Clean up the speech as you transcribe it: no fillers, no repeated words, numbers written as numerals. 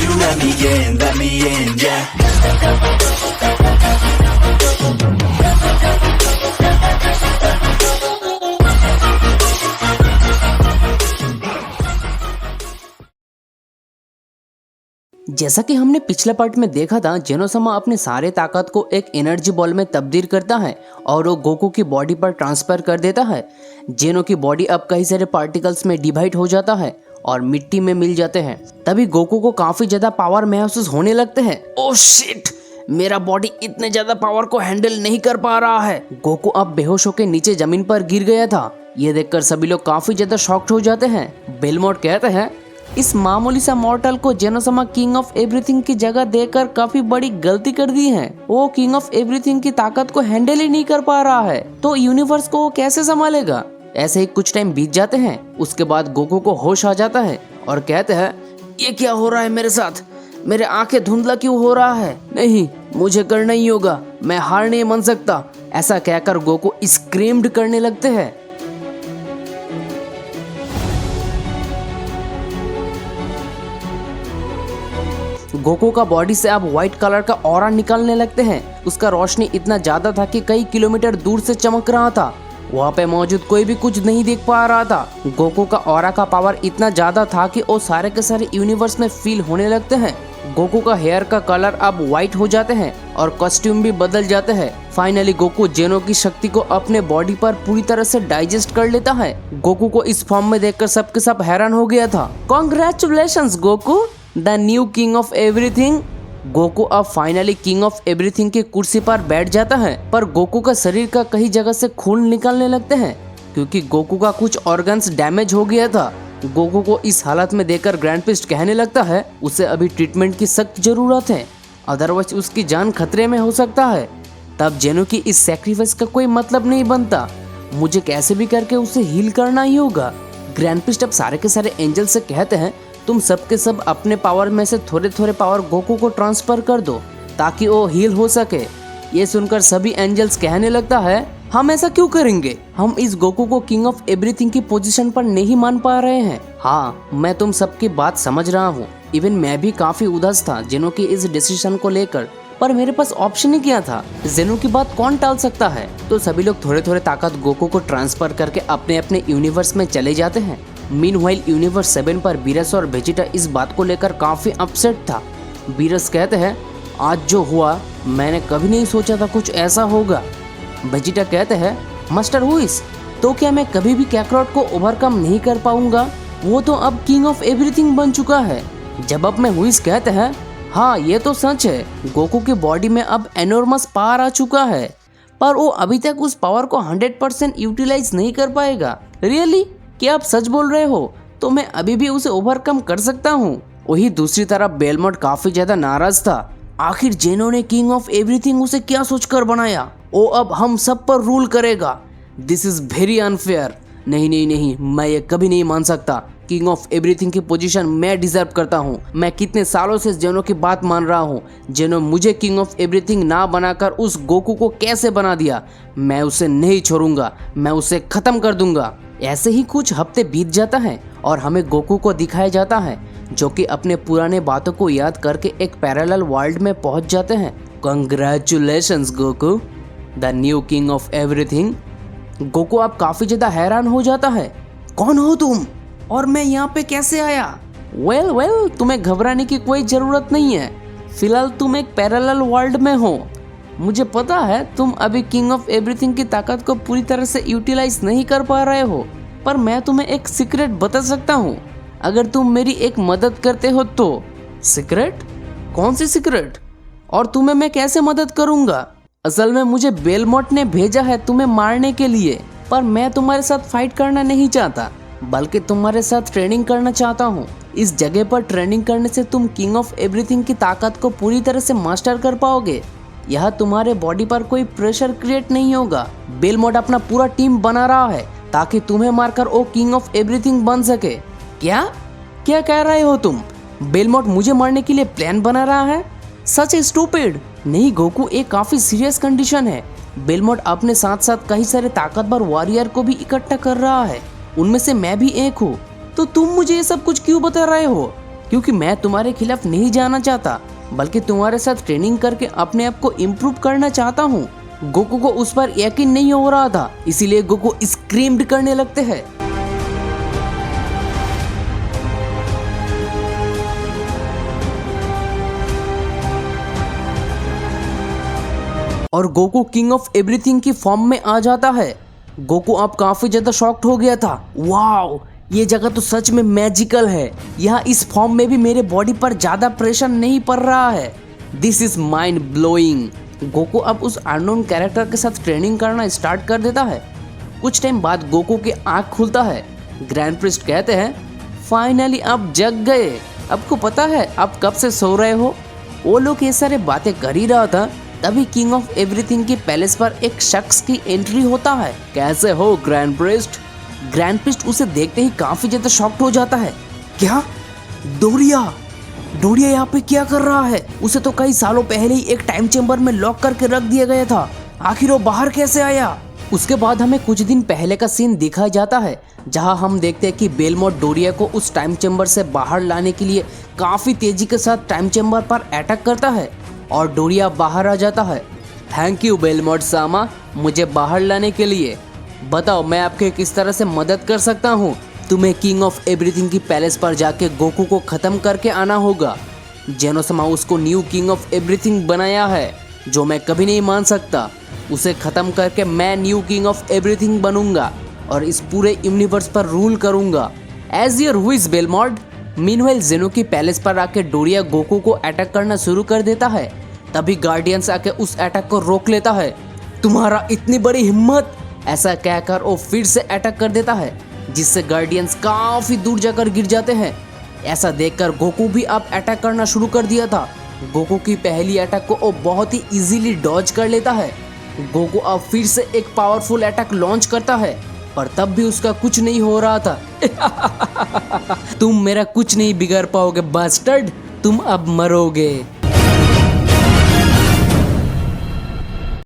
you let me in, yeah. जैसा कि हमने पिछले पार्ट में देखा था, जेनोसामा अपने सारे ताकत को एक एनर्जी बॉल में तब्दील करता है और वो गोकू की बॉडी पर ट्रांसफर कर देता है। जेनो की बॉडी अब कई सारे पार्टिकल्स में डिवाइड हो जाता है और मिट्टी में मिल जाते हैं। तभी गोकू को काफी ज्यादा पावर महसूस होने लगते हैं। ओह शिट, मेरा बॉडी इतने ज्यादा पावर को हैंडल नहीं कर पा रहा है। गोकू अब बेहोश होकर नीचे जमीन पर गिर गया था। ये देखकर सभी लोग काफी ज्यादा शॉक्ड हो जाते हैं। बेलमोट कहते हैं, इस मामूली सा मॉर्टल को जेनोसामा किंग ऑफ एवरीथिंग की जगह देकर काफी बड़ी गलती कर दी है। वो किंग ऑफ एवरीथिंग की ताकत को हैंडल ही नहीं कर पा रहा है, तो यूनिवर्स को वो कैसे संभालेगा। ऐसे ही कुछ टाइम बीत जाते हैं। उसके बाद गोकू को होश आ जाता है और कहते हैं, ये क्या हो रहा है मेरे साथ, मेरे आंखें धुंधला क्यों हो रहा है। नहीं, मुझे करना ही होगा, मैं हार नहीं मान सकता। ऐसा कहकर गोकू स्क्रीम्ड करने लगते हैं। गोकू का बॉडी से अब व्हाइट कलर का ऑरा निकलने लगते हैं। उसका रोशनी इतना ज्यादा था कि कई किलोमीटर दूर से चमक रहा था। वहाँ पे मौजूद कोई भी कुछ नहीं देख पा रहा था। गोकू का ऑरा का पावर इतना ज्यादा था कि वो सारे के सारे यूनिवर्स में फील होने लगते हैं। गोकू का हेयर का कलर अब व्हाइट हो जाते हैं और कॉस्ट्यूम भी बदल जाते हैं। फाइनली गोकू जेनो की शक्ति को अपने बॉडी पर पूरी तरह से डाइजेस्ट कर लेता है। गोकू को इस फॉर्म में देखकर सबके सब हैरान हो गया था। Congratulations Goku, the new king of everything. Goku अब फाइनली किंग ऑफ एवरीथिंग की कुर्सी पर बैठ जाता है, पर गोकू का शरीर का कई जगह से खून निकलने लगते हैं क्योंकि गोकू का कुछ ऑर्गन्स डैमेज हो गया था। गोकू को इस हालत में देखकर ग्रैंड पिस्ट कहने लगता है, उसे अभी ट्रीटमेंट की सख्त जरूरत है, अदरवाइज उसकी जान खतरे में हो सकता है। तब जेनो की इस सैक्रिफाइस का कोई मतलब नहीं बनता, मुझे कैसे भी करके उसे हील करना ही होगा। ग्रैंड पिस्ट अब सारे के सारे एंजल से कहते हैं, तुम सबके सब अपने पावर में से थोड़े थोड़े पावर गोकू को ट्रांसफर कर दो ताकि वो हील हो सके। ये सुनकर सभी एंजल्स कहने लगता है, हम ऐसा क्यों करेंगे, हम इस गोकू को किंग ऑफ एवरीथिंग की पोजीशन पर नहीं मान पा रहे हैं। हाँ, मैं तुम सबकी बात समझ रहा हूँ। इवन मैं भी काफी उदास था जेनो की इस डिसीजन को लेकर, पर मेरे पास ऑप्शन ही क्या था। जेनो की बात कौन टाल सकता है। तो सभी लोग थोड़े थोड़े ताकत गोकू को ट्रांसफर करके अपने अपने यूनिवर्स में चले जाते हैं। मीनवाइल यूनिवर्स 7 पर बीरस और वेजिटा इस बात को लेकर काफी अपसेट था। बीरस कहते हैं, आज जो हुआ मैंने कभी नहीं सोचा था कुछ ऐसा होगा। वेजिटा कहते हैं, मास्टर हुईस, तो क्या मैं कभी भी कैकरॉट को ओवरकम नहीं कर पाऊंगा, वो तो अब किंग ऑफ एवरीथिंग बन चुका है। जवाब में हुईस कहते हैं, हाँ ये तो सच है, गोकू की बॉडी में अब एनॉर्मस पावर आ चुका है, पर वो अभी तक उस पावर को 100% यूटिलाइज नहीं कर पाएगा। रियली, क्या आप सच बोल रहे हो? तो मैं अभी भी उसे ओवरकम कर सकता हूँ। वही दूसरी तरफ बेलमोट काफी ज्यादा नाराज था। आखिर जेनो ने किंग ऑफ एवरीथिंग उसे क्या सोचकर बनाया, वो अब हम सब पर रूल करेगा। This is very unfair. नहीं नहीं नहीं, मैं ये कभी नहीं मान सकता। किंग ऑफ एवरीथिंग की पोजीशन मैं डिजर्व करता हूँ। मैं कितने सालों से जेनो की बात मान रहा हूँ। जेनो मुझे किंग ऑफ एवरीथिंग ना बनाकर उस गोकू को कैसे बना दिया, मैं उसे नहीं छोड़ूंगा, मैं उसे खत्म कर दूंगा। ऐसे ही कुछ हफ्ते बीत जाता है और हमें गोकू को दिखाया जाता है जो कि अपने पुराने बातों को याद करके एक पैरेलल वर्ल्ड में पहुंच जाते हैं। Congratulations Goku, the new king of everything. Goku अब काफी ज्यादा हैरान हो जाता है, कौन हो तुम और मैं यहाँ पे कैसे आया। वेल, तुम्हें घबराने की कोई जरूरत नहीं है, फिलहाल तुम एक पैरेलल वर्ल्ड में हो। मुझे पता है तुम अभी किंग ऑफ एवरीथिंग की ताकत को पूरी तरह से यूटिलाइज नहीं कर पा रहे हो, पर मैं तुम्हें एक सीक्रेट बता सकता हूँ अगर तुम मेरी एक मदद करते हो तो। सीक्रेट? कौन सी सीक्रेट? और तुम्हें मैं कैसे मदद करूँगा? असल में मुझे बेलमोट ने भेजा है तुम्हें मारने के लिए, पर मैं तुम्हारे साथ फाइट करना नहीं चाहता, बल्कि तुम्हारे साथ ट्रेनिंग करना चाहता हूँ। इस जगह पर ट्रेनिंग करने से तुम किंग ऑफ एवरीथिंग की ताकत को पूरी तरह से मास्टर कर पाओगे। यह तुम्हारे बॉडी पर कोई प्रेशर क्रिएट नहीं होगा। बेलमोट अपना पूरा टीम बना रहा है ताकि तुम्हें मारकर वो किंग ऑफ एवरीथिंग बन सके। क्या कह रहे हो तुम? बेलमोट मुझे मारने के लिए प्लान बना रहा है? सच स्टूपिड। नहीं गोकू, एक काफी सीरियस कंडीशन है। बेलमोट अपने साथ साथ कई सारे ताकतवर वॉरियर को भी इकट्ठा कर रहा है, उनमें से मैं भी एक हूँ। तो तुम मुझे ये सब कुछ क्यों बता रहे हो? क्योंकि मैं तुम्हारे खिलाफ नहीं जाना चाहता, बल्कि तुम्हारे साथ ट्रेनिंग करके अपने आप को इम्प्रूव करना चाहता हूँ। गोकू को उस पर यकीन नहीं हो रहा था, इसीलिए गोकू स्क्रीम्ड करने लगते हैं। और गोकू किंग ऑफ एवरीथिंग की फॉर्म में आ जाता है। गोकू अब काफी ज्यादा शॉक्ड हो गया था। वाओ, ये जगह तो सच में मैजिकल है। यहाँ इस फॉर्म में भी मेरे बॉडी पर ज्यादा प्रेशर नहीं पड़ रहा है। This is mind blowing. Goku अब उस अननोन कैरेक्टर के साथ ट्रेनिंग करना स्टार्ट कर देता है। कुछ टाइम बाद गोकू की आंख खुलता है। ग्रैंड प्रिस्ट कहते हैं, फाइनली आप जग गए। आपको पता है आप कब से सो रहे हो? वो लोग ये सारे बातें कर ही रहा था, तभी किंग ऑफ एवरीथिंग के पैलेस पर एक शख्स की एंट्री होता है। कैसे हो ग्रैंड प्रिस्ट? ग्रैंड प्रिस्ट उसे देखते ही काफी ज्यादा शॉक्ड हो जाता है। क्या? डोरिया यहाँ पे क्या कर रहा है? उसे तो कई सालों पहले ही एक टाइम चेम्बर में लॉक करके रख दिया गया था। आखिर वो बाहर कैसे आया? उसके बाद हमें कुछ दिन पहले का सीन दिखाया जाता है, जहां हम देखते हैं कि बेलमोट डोरिया को उस टाइम चेम्बर से बाहर लाने के लिए काफी तेजी के साथ टाइम चेम्बर पर अटैक करता है और डोरिया बाहर आ जाता है। थैंक यू बेलमोट सामा, मुझे बाहर लाने के लिए। बताओ मैं आपके किस तरह से मदद कर सकता हूँ? तुम्हें किंग ऑफ एवरीथिंग की पैलेस पर जाके गोकू को खत्म करके आना होगा। जेनोसमा उसको न्यू किंग ऑफ एवरीथिंग बनाया है, जो मैं कभी नहीं मान सकता। उसे खत्म करके मैं न्यू किंग ऑफ एवरीथिंग बनूंगा और इस पूरे यूनिवर्स पर रूल करूंगा। एज योर विश बेलमोट। मीनवाइल जेनो की पैलेस पर आके डोरिया गोकू को अटैक करना शुरू कर देता है। तभी गार्डियंस आके उस अटैक को रोक लेता है। तुम्हारा इतनी बड़ी हिम्मत! ऐसा कहकर वो फिर से अटैक कर देता है, जिससे गार्डियंस काफी दूर जाकर गिर जाते हैं। ऐसा देखकर गोकू भी अब अटैक करना शुरू कर दिया था। गोकू की पहली अटैक को वो बहुत ही इजीली डॉज कर लेता है। गोकू अब फिर से एक पावरफुल अटैक लॉन्च करता है, पर तब भी उसका कुछ नहीं हो रहा था। तुम मेरा कुछ नहीं बिगाड़ पाओगे बास्टर्ड, तुम अब मरोगे।